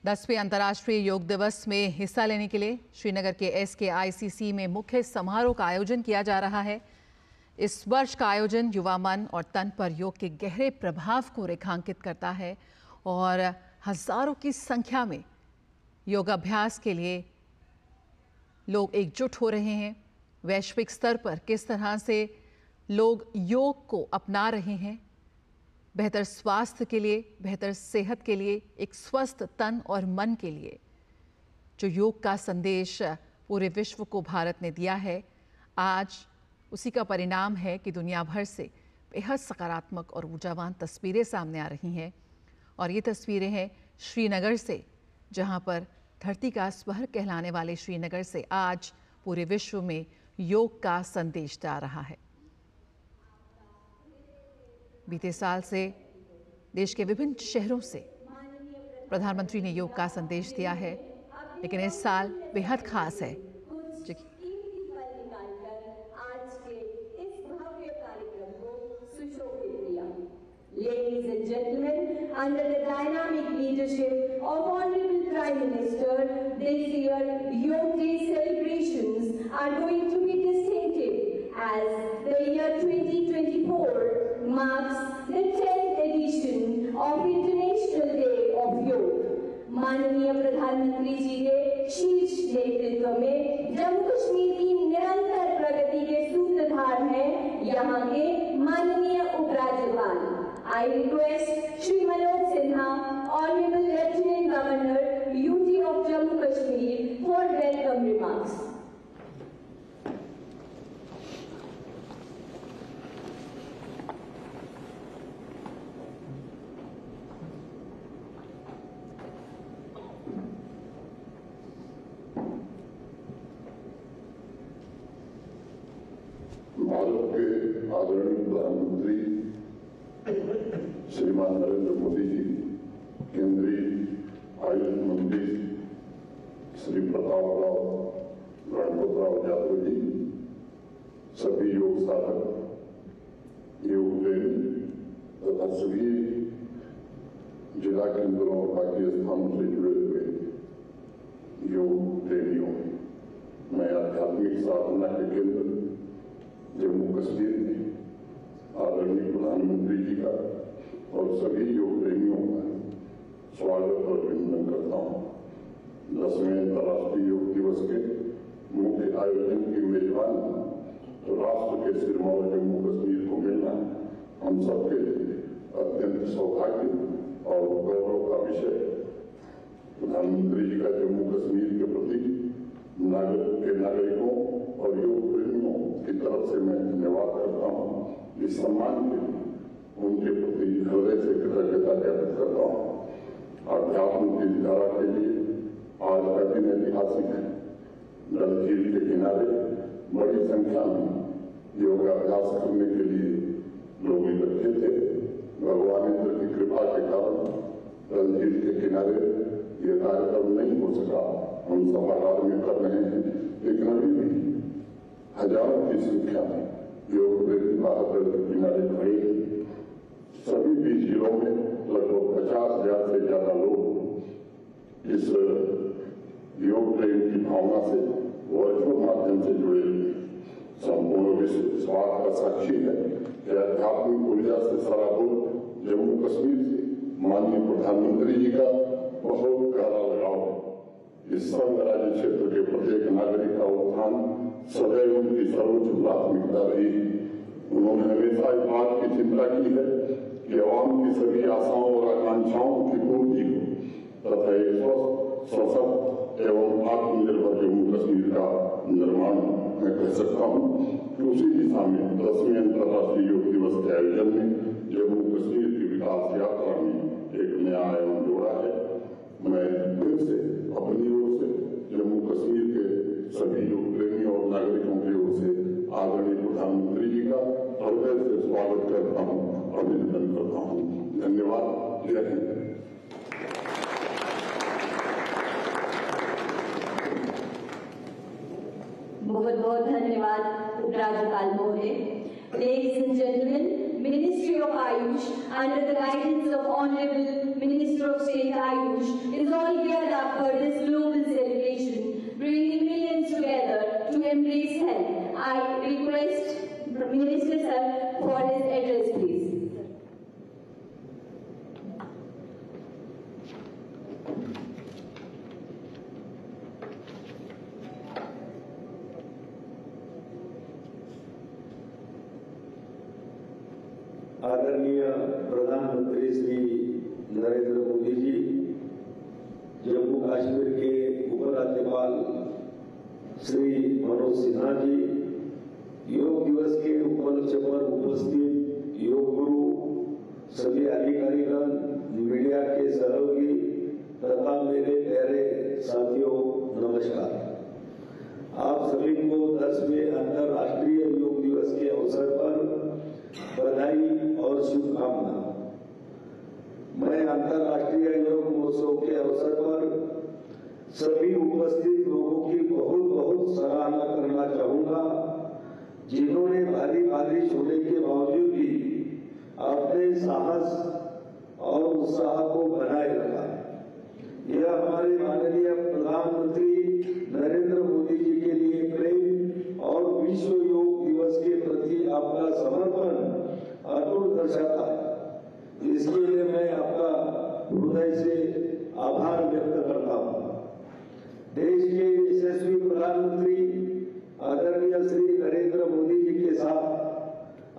10वें अंतर्राष्ट्रीय योग दिवस में हिस्सा लेने के लिए श्रीनगर के SKICC में मुख्य समारोह का आयोजन किया जा रहा है। इस वर्ष का आयोजन युवा मन और तन पर योग के गहरे प्रभाव को रेखांकित करता है और हजारों की संख्या में योगाभ्यास के लिए लोग एकजुट हो रहे हैं। वैश्विक स्तर पर किस तरह से लोग योग को अपना रहे हैं, बेहतर स्वास्थ्य के लिए, बेहतर सेहत के लिए, एक स्वस्थ तन और मन के लिए जो योग का संदेश पूरे विश्व को भारत ने दिया है, आज उसी का परिणाम है कि दुनिया भर से बेहद सकारात्मक और ऊर्जावान तस्वीरें सामने आ रही हैं। और ये तस्वीरें हैं श्रीनगर से, जहां पर धरती का स्वर कहलाने वाले श्रीनगर से आज पूरे विश्व में योग का संदेश जा रहा है। बीते साल से देश के विभिन्न शहरों से प्रधानमंत्री ने योग का संदेश दिया है, लेकिन इस साल बेहद खास है। Ladies and gentlemen, under the dynamic leadership of Honorable Prime Minister, this year Yoga Day celebrations are going to be distinctive as the year 2024 marks the 10th edition of International Day of Yoga. माननीय प्रधानमंत्री जी के शीर्ष नेतृत्व में जम्मू कश्मीर की निरंतर प्रगति के सूत्रधार हैं यहाँ के माननीय उपराज्यपाल। I request Shri Manoj Sinha, Honorable Lieutenant Governor, UT of Jammu Kashmir, for welcome remarks. Bharat के आदरणीय प्रधानमंत्री श्रीमान नरेंद्र मोदी जी, केंद्रीय आयुष मंत्री श्री प्रतापराव गणपतराव यादव जी, सभी योग साधक, योग प्रेमी तथा सभी जिला केंद्रों और बाकी स्थानों से जुड़े हुए योग प्रेमियों, मैं आध्यात्मिक साधना के केंद्र जम्मू कश्मीर में आदरणीय प्रधानमंत्री जी का और सभी योग प्रेमियों का स्वागत और अभिनंदन करता हूँ। 10वें अंतर्राष्ट्रीय योग दिवस के मुख्य आयोजन की मेजबान राष्ट्र के सिरमौर जम्मू कश्मीर को मिलना हम सबके लिए अत्यंत सौभाग्य और गौरव का विषय है। प्रधानमंत्री जी का जम्मू कश्मीर के प्रति नागरिकों और योग प्रेमियों की तरफ से मैं धन्यवाद करता हूँ। इस सम्मान के लिए उनके प्रति हृदय से कृतज्ञता व्यक्त करता हूँ। अध्यात्म की धारा के लिए आज का दिन ऐतिहासिक है। डल झील के किनारे बड़ी संख्या में योगाभ्यास करने के लिए लोग इकट्ठे थे। भगवान इंद्र की कृपा के कारण डल झील के किनारे ये कार्यक्रम नहीं हो सका। हम सभागार में कर रहे हैं, लेकिन अभी भी हजारों की संख्या में योग प्रेमी बाहर के किनारे खड़े हैं। सभी 20 जिलों में लगभग 50,000 से ज्यादा लोग इस योग प्रेम की भावना से वर्चुअल माध्यम से जुड़े हुए। संपूर्ण विश्व इस बात का साक्षी है कि आध्यात्मिक ऊर्जा से सराबोर जम्मू कश्मीर से माननीय प्रधानमंत्री जी का बहुत गहरा लगाव है। इस संघ राज्य क्षेत्र के प्रत्येक नागरिक का उत्थान सदैव उनकी सर्वोच्च प्राथमिकता रही। उन्होंने हमेशा इस बात की चिंता की है कि आवाम की सभी आशाओं और आकांक्षाओं की पूर्ति हो तथा एक स्वस्थ, सशक्त एवं आत्मनिर्भर जम्मू कश्मीर का निर्माण मैं कह सकता हूँ कि उसी दिशा में 10वें अंतर्राष्ट्रीय योग दिवस के आयोजन में जम्मू कश्मीर की विकास यात्रा में एक नया आयाम जोड़ा है। मैं फिर से अपनी ओर से जम्मू कश्मीर के सभी योग प्रेमियों और नागरिकों की ओर से आदरणीय प्रधानमंत्री जी का हृदय से स्वागत करता हूँ, अभिनंदन करता हूँ। धन्यवाद। जय हिंद। बहुत बहुत धन्यवाद उपराज्यपाल महोदय। Ladies and gentlemen, Ministry of Ayush under the guidance of Honorable Minister of State Ayush is all geared आदरणीय प्रधानमंत्री श्री नरेंद्र मोदी जी, जम्मू कश्मीर के उपराज्यपाल श्री मनोज सिन्हा जी, योग दिवस के उपलक्ष्य पर उपस्थित योग गुरु, सभी अधिकारीगण, मीडिया के सहयोगी तथा मेरे प्यारे साथियों, नमस्कार। आप सभी को 10वें अंतर्राष्ट्रीय योग दिवस के अवसर पर बधाई और शुभकामना। मैं अंतर्राष्ट्रीय योग महोत्सव के अवसर पर सभी उपस्थित लोगों की बहुत बहुत सराहना करना चाहूंगा, जिन्होंने भारी बारिश होने के बावजूद भी अपने साहस और उत्साह को बनाए रखा। यह हमारे माननीय प्रधानमंत्री नरेंद्र मोदी जी के लिए प्रेम और विश्व योग दिवस के प्रति आपका समर्पण अटूट दर्शाता है। इसके लिए मैं आपका हृदय से आभार व्यक्त करता हूँ। देश के यशस्वी प्रधानमंत्री आदरणीय श्री नरेंद्र मोदी जी के साथ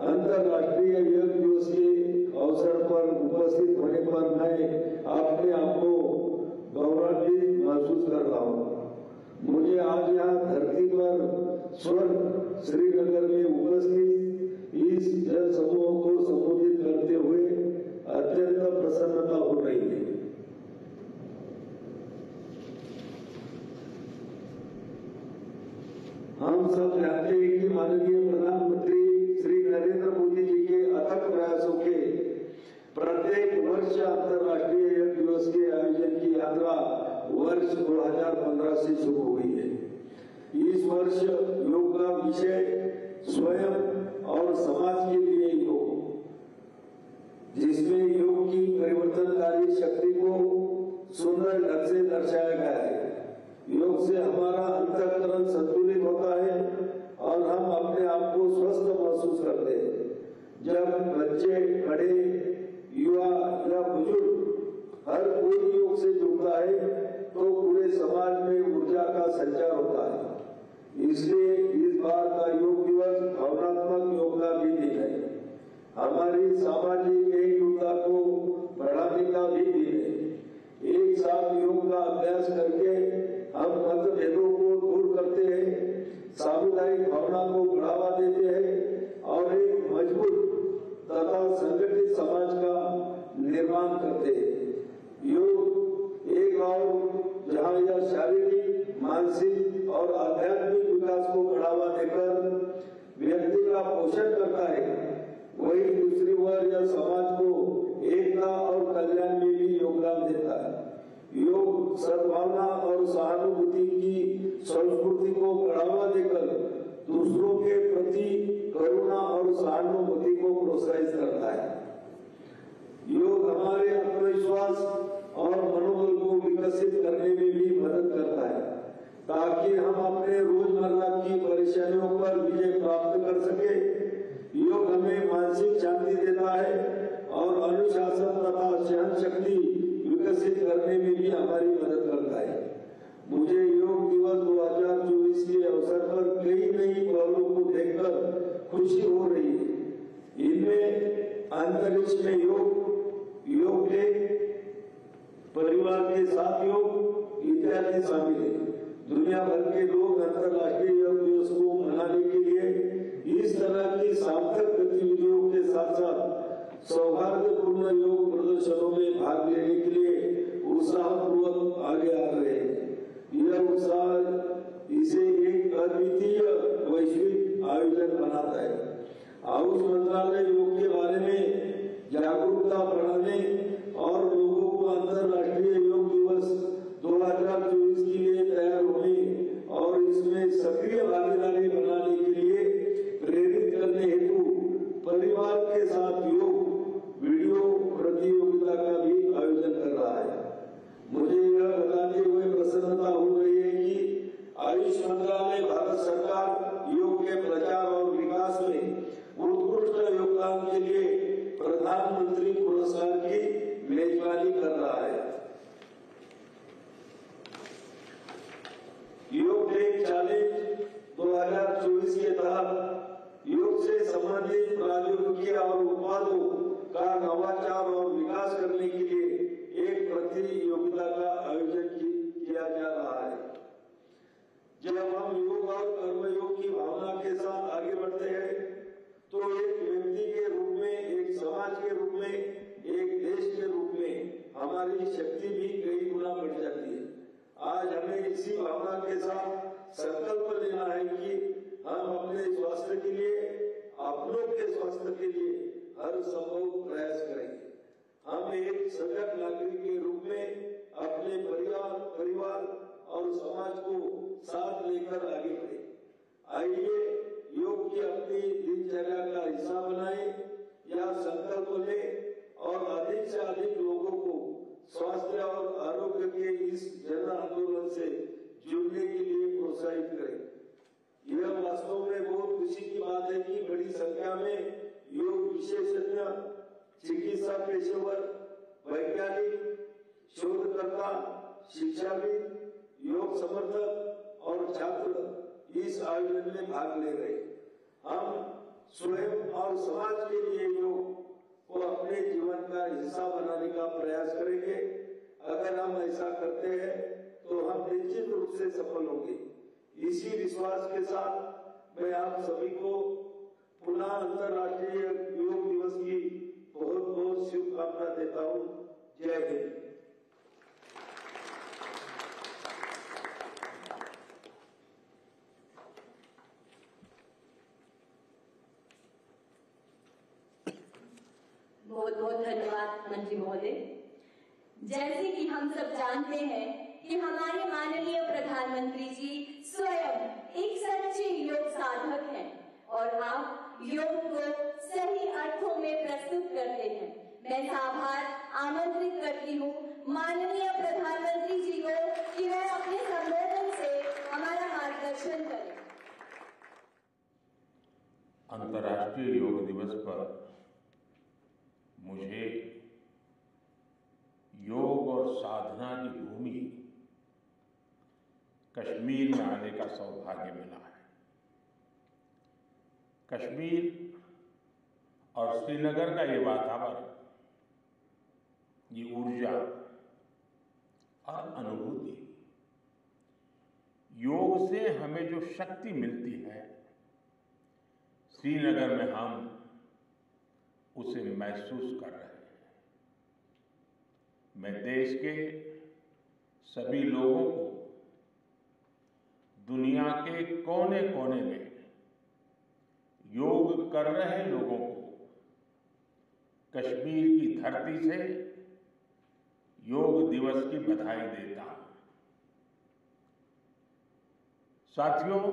अंतर्राष्ट्रीय योग दिवस के अवसर पर उपस्थित होने पर मैं अपने आप को गौरवान्वित महसूस कर रहा हूँ। मुझे आज यहाँ धरती पर स्वर्ग श्रीनगर में उपस्थित इस जन समूह को संबोधित करते हुए अत्यंत प्रसन्नता हो रही है। हम सब जानते हैं कि माननीय प्रधानमंत्री श्री नरेंद्र मोदी जी के अथक प्रयासों के प्रत्येक वर्ष अंतर्राष्ट्रीय योग दिवस के आयोजन की यात्रा वर्ष 2015 से शुरू हुई है। इस वर्ष योग का विषय स्वयं और समाज के लिए योग, जिसमें योग की परिवर्तनकारी शक्ति को सुंदर ढंग से दर्शाया गया है। योग से हमारा अंतःकरण संतुलित होता है और हम अपने आप को स्वस्थ महसूस करते हैं। जब बच्चे, बड़े, युवा या बुजुर्ग हर कोई योग से जुड़ता है तो पूरे समाज में ऊर्जा का संचार होता है। इसलिए इस बार का योग दिवस भावनात्मक योग का भी दिन है। हमारी सामाजिक एकजुटता को बढ़ाने का भी दिन है। एक साथ योग का अभ्यास करके हम मतभेदों को दूर करते हैं, सामुदायिक भावना को बढ़ावा देते हैं और एक मजबूत तथा संगठित समाज का निर्माण करते हैं। योग एक और जहाँ यह शारीरिक, मानसिक और आध्यात्मिक विकास को बढ़ावा देकर व्यक्ति का पोषण करता है, वही दूसरी ओर यह समाज को एकता और कल्याण में भी योगदान देता है। योग सद्भावना और सहानुभूति की संस्कृति को बढ़ावा देकर दूसरों के प्रति करुणा और सहानुभूति को प्रोत्साहित करता है। योग हमारे आत्मविश्वास और मनोबल को विकसित करने में भी मदद करता है, ताकि हम अपने रोजमर्रा की परेशानियों पर विजय प्राप्त कर सके। योग हमें मानसिक शांति देता है और अनुशासन तथा सहन शक्ति विकसित करने में भी हमारी मदद करता है। मुझे योग दिवस 2024 के अवसर पर कई नई पहलों को देखकर खुशी हो रही है। इनमें अंतरिक्ष में योग डे, परिवार के साथ योग इत्यादि शामिल है। दुनिया भर के लोग अंतर्राष्ट्रीय योग दिवस को मनाने के लिए इस तरह की सार्थक गतिविधियों के साथ साथ सौहार्दपूर्ण योग प्रदर्शनों में भाग लेने के लिए उत्साहपूर्वक आगे आ रहे हैं। यह उत्साह इसे एक अद्वितीय वैश्विक आयोजन बनाता है। आयुष मंत्रालय योग के बारे में जागरूकता बढ़ाने और लोगों को अंतर्राष्ट्रीय योग दिवस 2024 के लिए तैयार होने और इसमें सक्रिय भागीदारी बनाने के लिए प्रेरित करने हेतु परिवार के साथ योग वीडियो प्रतियोगिता का भी आयोजन कर रहा है। नवाचार और विकास करने के लिए एक प्रतियोगिता का आयोजन किया जा रहा है। जब हम योग और कर्मयोग की भावना के साथ आगे बढ़ते हैं तो एक व्यक्ति के रूप में, एक समाज के रूप में, एक देश के रूप में हमारी शक्ति भी कई गुना बढ़ जाती है। आज हमें इसी भावना के साथ संकल्प लेना है कि हम अपने स्वास्थ्य के लिए, अपनों के स्वास्थ्य के लिए हर संभव प्रयास करेंगे। हम एक सजग नागरिक के रूप में अपने परिवार और समाज को साथ लेकर आगे बढ़े। आइए योग की अपनी दिनचर्या का हिस्सा बनाएं या संकल्प लें और अधिक से अधिक लोगों को स्वास्थ्य और आरोग्य के इस जन आंदोलन से जुड़ने के लिए प्रोत्साहित करें। यह वास्तव में बहुत खुशी की बात है कि बड़ी संख्या में योग विशेषज्ञ, चिकित्सा पेशेवर, वैज्ञानिक, शोधकर्ता, शिक्षाविद, योग समर्थक और छात्र इस आयोजन में भाग ले रहे। हम स्वयं और समाज के लिए योग को अपने जीवन का हिस्सा बनाने का प्रयास करेंगे। अगर हम ऐसा करते हैं तो हम निश्चित रूप से सफल होंगे। इसी विश्वास के साथ मैं आप सभी को पुनः अंतर्राष्ट्रीय योग दिवस की बहुत बहुत शुभकामना देता हूँ। जय हिंद। बहुत बहुत धन्यवाद मंत्री महोदय। जैसे कि हम सब जानते हैं कि हमारे माननीय प्रधानमंत्री जी स्वयं एक सच्चे योग साधक हैं और आप योग को सही अर्थों में प्रस्तुत करते हैं। मैं आभार आमंत्रित करती हूँ माननीय प्रधानमंत्री जी को कि वह अपने संबोधन से हमारा मार्गदर्शन करें। अंतर्राष्ट्रीय योग दिवस पर मुझे योग और साधना की भूमि कश्मीर में आने का सौभाग्य मिला है। कश्मीर और श्रीनगर का ये वातावरण, ये ऊर्जा और अनुभूति, योग से हमें जो शक्ति मिलती है, श्रीनगर में हम उसे महसूस कर रहे हैं। मैं देश के सभी लोगों को, दुनिया के कोने कोने में योग कर रहे लोगों को कश्मीर की धरती से योग दिवस की बधाई देता हूं। साथियों,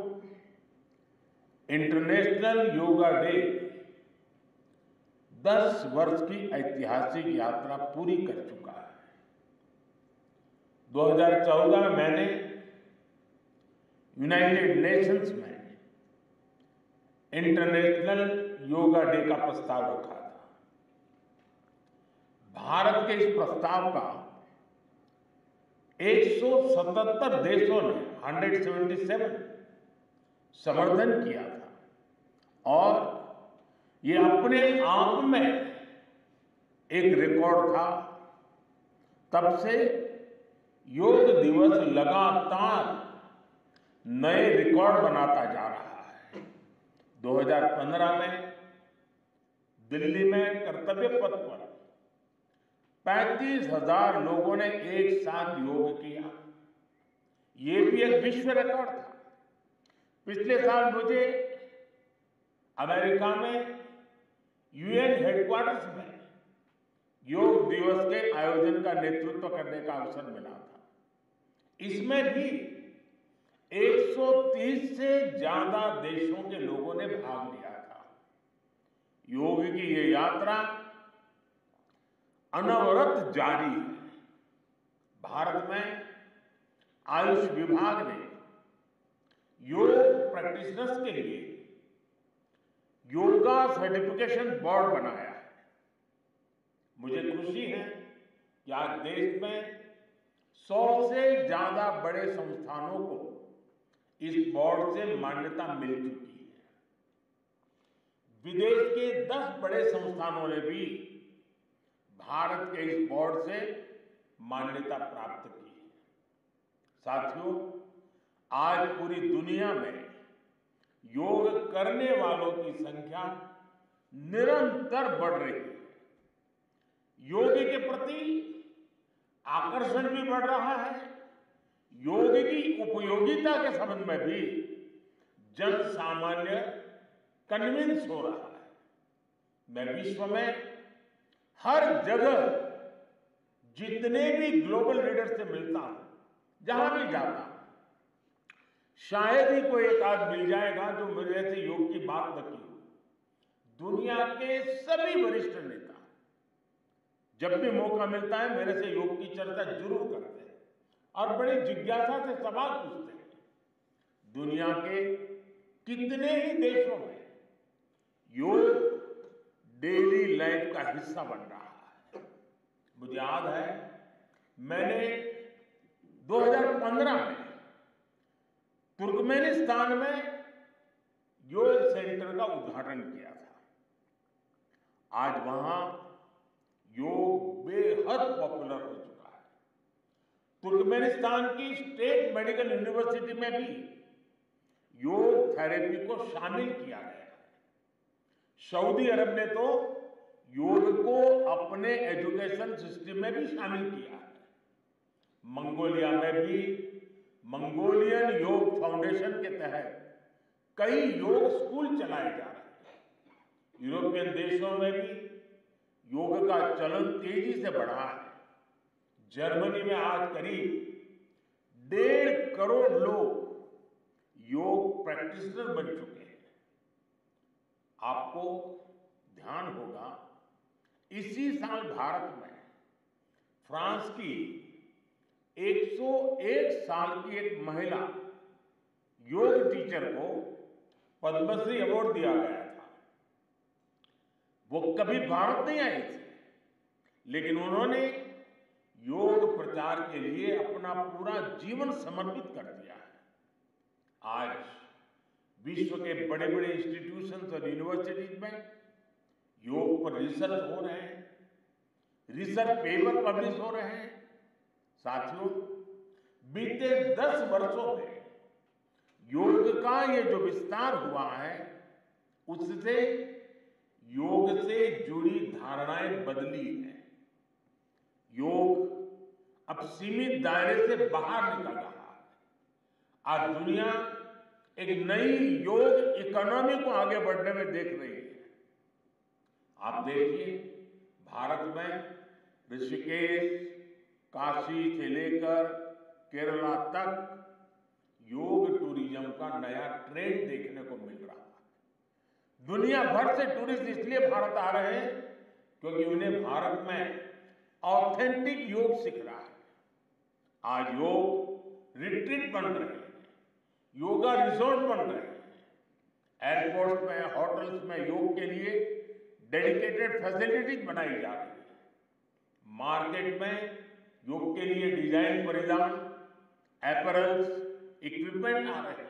इंटरनेशनल योगा डे 10 वर्ष की ऐतिहासिक यात्रा पूरी कर चुका है। 2014 में मैंने यूनाइटेड नेशंस में इंटरनेशनल योगा डे का प्रस्ताव रखा था। भारत के इस प्रस्ताव का 177 देशों ने 177 समर्थन किया था और ये अपने आप में एक रिकॉर्ड था। तब से योग दिवस लगातार नए रिकॉर्ड बनाता जा रहा है। 2015 में दिल्ली में कर्तव्य पथ पर 35,000 लोगों ने एक साथ योग किया। ये भी एक विश्व रिकॉर्ड था। पिछले साल मुझे अमेरिका में यूएन हेडक्वार्टर्स में योग दिवस के आयोजन का नेतृत्व करने का अवसर मिला था। इसमें भी 130 से ज्यादा देशों के लोगों ने भाग लिया था। योग की ये यात्रा अनवरत जारी है। भारत में आयुष विभाग ने योग प्रैक्टिशनर्स के लिए योगा सर्टिफिकेशन बोर्ड बनाया है। मुझे खुशी है कि आज देश में 100 से ज्यादा बड़े संस्थानों को इस बोर्ड से मान्यता मिल चुकी है। विदेश के 10 बड़े संस्थानों ने भी भारत के इस बोर्ड से मान्यता प्राप्त की है। साथियों, आज पूरी दुनिया में योग करने वालों की संख्या निरंतर बढ़ रही है। योग के प्रति आकर्षण भी बढ़ रहा है। योग की उपयोगिता के संबंध में भी जन सामान्य कन्विंस हो रहा है। मैं विश्व में हर जगह जितने भी ग्लोबल लीडर से मिलता हूं, जहां भी जाता हूं, शायद ही कोई एक आध मिल जाएगा जो मेरे से योग की बात न की हो। दुनिया के सभी वरिष्ठ नेता जब भी मौका मिलता है मेरे से योग की चर्चा जरूर करते हैं और बड़े जिज्ञासा से सवाल पूछते हैं। दुनिया के कितने ही देशों में योग डेली लाइफ का हिस्सा बन रहा है। मुझे याद है मैंने 2015 में तुर्कमेनिस्तान में योग सेंटर का उद्घाटन किया था। आज वहां योग बेहद पॉपुलर हो चुका है। तुर्कमेनिस्तान की स्टेट मेडिकल यूनिवर्सिटी में भी योग थेरेपी को शामिल किया गया है। सऊदी अरब ने तो योग को अपने एजुकेशन सिस्टम में भी शामिल किया है। मंगोलिया में भी मंगोलियन योग फाउंडेशन के तहत कई योग स्कूल चलाए जा रहे हैं। यूरोपियन देशों में भी योग का चलन तेजी से बढ़ा है। जर्मनी में आज करीब 1.5 करोड़ लोग योग प्रैक्टिशनर बन चुके हैं। आपको ध्यान होगा इसी साल भारत में फ्रांस की 101 साल की एक महिला योग टीचर को पद्मश्री अवार्ड दिया गया था। वो कभी भारत नहीं आई थी, लेकिन उन्होंने योग प्रचार के लिए अपना पूरा जीवन समर्पित कर दिया है। आज विश्व के बड़े बड़े इंस्टीट्यूशंस और यूनिवर्सिटीज में योग पर रिसर्च हो रहे हैं, रिसर्च पेपर पब्लिश हो रहे हैं। साथियों, बीते 10 वर्षों में योग का ये जो विस्तार हुआ है, उससे योग से जुड़ी धारणाएं बदली हैं। योग अब सीमित दायरे से बाहर निकल रहा है। आज दुनिया एक नई योग इकोनॉमी को आगे बढ़ने में देख रही है। आप देखिए, भारत में ऋषिकेश, काशी से लेकर केरला तक योग टूरिज्म का नया ट्रेंड देखने को मिल रहा है। दुनिया भर से टूरिस्ट इसलिए भारत आ रहे हैं क्योंकि उन्हें भारत में ऑथेंटिक योग सीख रहा है। आज योग रिट्रीट बन रहे हैं, योगा रिसोर्ट बन रहे हैं। एयरपोर्ट में, होटल्स में योग के लिए डेडिकेटेड फैसिलिटीज बनाई जा रही है। मार्केट में योग के लिए डिजाइन परिधान, अपैरल्स, इक्विपमेंट आ रहे हैं।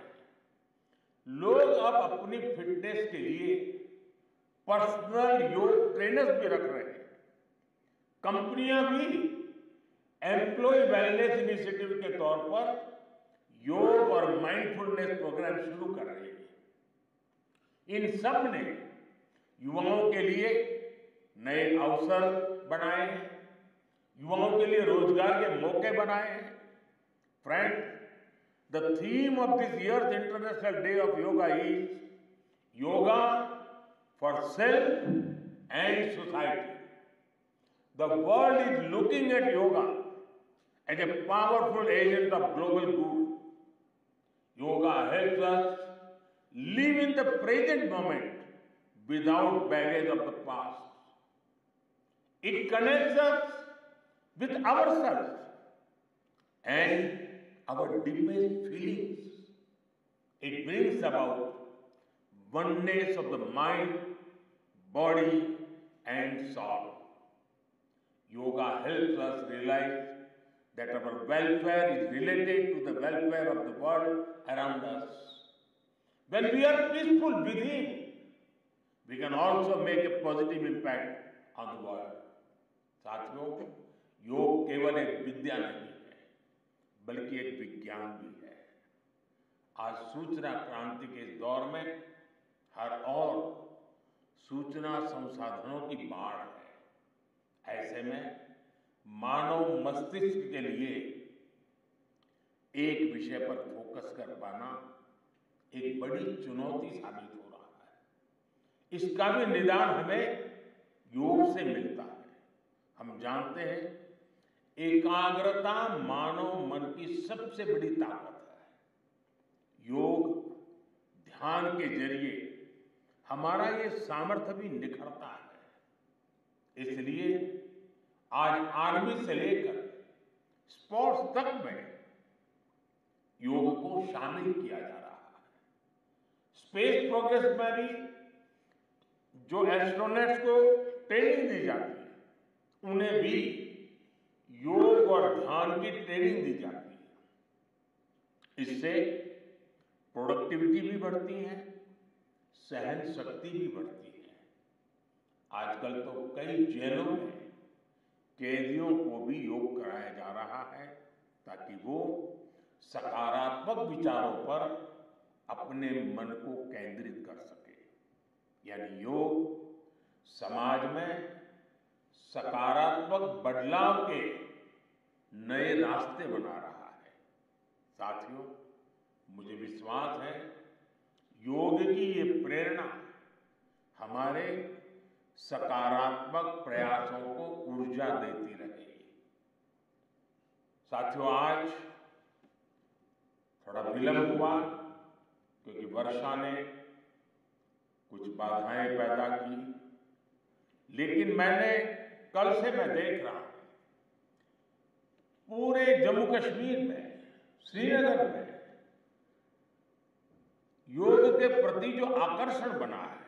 लोग अब अपनी फिटनेस के लिए पर्सनल योग ट्रेनर्स भी रख रहे हैं। कंपनियां भी एम्प्लॉय वेलनेस इनिशिएटिव के तौर पर योग और माइंडफुलनेस प्रोग्राम शुरू कर रही है। इन सब ने युवाओं के लिए नए अवसर बनाए हैं, युवाओं के लिए रोजगार के मौके बनाए हैं। Friends, the theme of this year's International Day of Yoga is Yoga for Self and Society. The world is looking at yoga as a powerful agent of global good. Yoga helps us live in the present moment without baggage of the past. It connects us with ourselves and our deepest feelings. It brings about oneness of the mind, body, and soul. Yoga helps us realize that our welfare is related to the welfare of the world around us. When we are peaceful within, we can also make a positive impact on the world. साथियों, योग केवल एक विद्या नहीं है, बल्कि एक विज्ञान भी है। आज सूचना क्रांति के इस दौर में हर ओर सूचना संसाधनों की बाढ़ है। ऐसे में मानव मस्तिष्क के लिए एक विषय पर फोकस कर पाना एक बड़ी चुनौती साबित हो रहा है। इसका भी निदान हमें योग से मिलता है। हम जानते हैं, एकाग्रता मानव मन की सबसे बड़ी ताकत है। योग ध्यान के जरिए हमारा ये सामर्थ्य भी निखरता है। इसलिए आज आर्मी से लेकर स्पोर्ट्स तक में योग को शामिल किया जा रहा है। स्पेस प्रोग्रेस में भी जो एस्ट्रोनॉट्स को ट्रेनिंग दी जाती है, उन्हें भी योग और ध्यान की ट्रेनिंग दी जाती है। इससे प्रोडक्टिविटी भी बढ़ती है, सहन शक्ति भी बढ़ती है। आजकल तो कई जेलों में कैदियों को भी योग कराया जा रहा है, ताकि वो सकारात्मक विचारों पर अपने मन को केंद्रित कर सके। यानी योग समाज में सकारात्मक बदलाव के नए रास्ते बना रहा है। साथियों, मुझे विश्वास है, योग की ये प्रेरणा हमारे सकारात्मक प्रयासों को ऊर्जा देती रहेगी। साथियों, आज थोड़ा विलंब हुआ क्योंकि वर्षा ने कुछ बाधाएं पैदा की, लेकिन कल से मैं देख रहा हूं, पूरे जम्मू कश्मीर में, श्रीनगर में योग के प्रति जो आकर्षण बना है,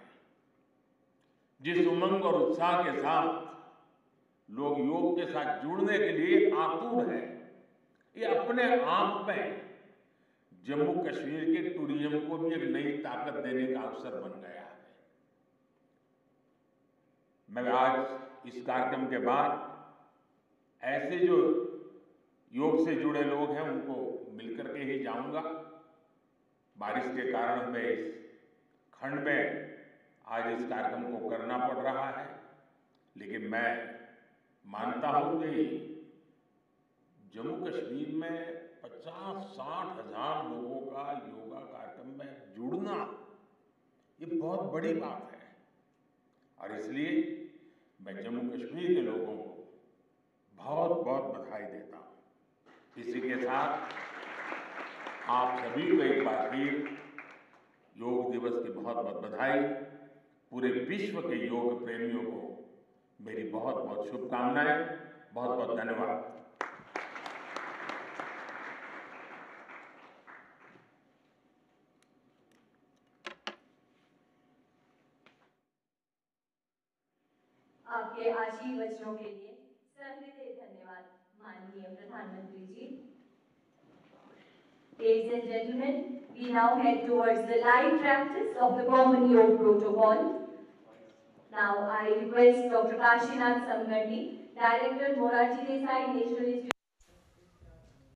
जिस उमंग और उत्साह के साथ लोग योग के साथ जुड़ने के लिए आतुर हैं, ये अपने आप में जम्मू कश्मीर के टूरिज्म को भी एक नई ताकत देने का अवसर बन गया है। मैं आज इस कार्यक्रम के बाद ऐसे जो योग से जुड़े लोग हैं उनको मिलकर के ही जाऊंगा। बारिश के कारण हमें इस खंड में आज इस कार्यक्रम को करना पड़ रहा है, लेकिन मैं मानता हूं कि जम्मू कश्मीर में 50-60 हजार लोगों का योगा कार्यक्रम में जुड़ना ये बहुत बड़ी बात है। और इसलिए मैं जम्मू कश्मीर के लोगों को बहुत बहुत बधाई देता हूं। इसी के साथ आप सभी को एक बार फिर योग दिवस की बहुत बहुत बधाई। पूरे विश्व के योग प्रेमियों को मेरी बहुत बहुत शुभकामनाएं। बहुत बहुत धन्यवाद। आपके आशीर्वचनों के लिए सहृदय धन्यवाद माननीय प्रधानमंत्री जी। Ladies and gentlemen, we now head towards the live practice of the Common Yoga Protocol. Now I request Dr. Kashinath Samgandi, Director, Moraji Desai National Institute